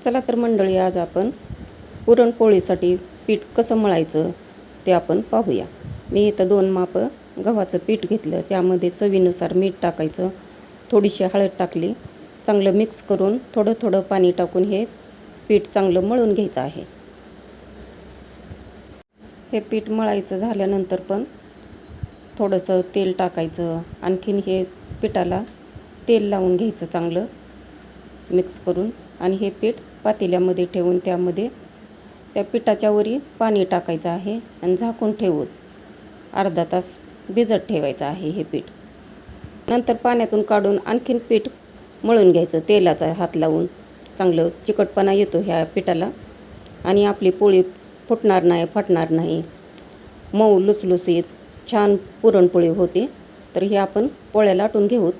चला तर मंडळी, आज आपण पुरणपोळीसाठी पीठ कसं मळायचं ते आपण पाहूया. मी इथं 2 माप गव्हाचं पीठ घेतलं. त्यामध्ये चवीनुसार मीठ टाकायचं, थोडीशी हळद टाकली, चांगलं मिक्स करून थोडं थोडं पाणी टाकून हे पीठ चांगलं मळून घ्यायचं आहे. हे पीठ मळायचं झाल्यानंतर पण थोडंसं तेल टाकायचं. आणखीन हे पिठाला तेल लावून घ्यायचं चांगलं मिक्स करून, आणि हे पीठ पातेल्यामध्ये ठेवून त्यामध्ये त्या पिठाच्या वरी पाणी टाकायचं आहे आणि झाकून ठेवून अर्धा तास भिजत ठेवायचं आहे हे पीठ. नंतर पाण्यातून काढून आणखीन पीठ मळून घ्यायचं. तेलाचा हात लावून चांगलं चिकटपणा येतो ह्या पिठाला आणि आपली पोळी फुटणार नाही, फाटणार नाही, मऊ लुसलुसीत छान पुरणपोळी होते. तर हे आपण पोळ्या लाटून घेऊ.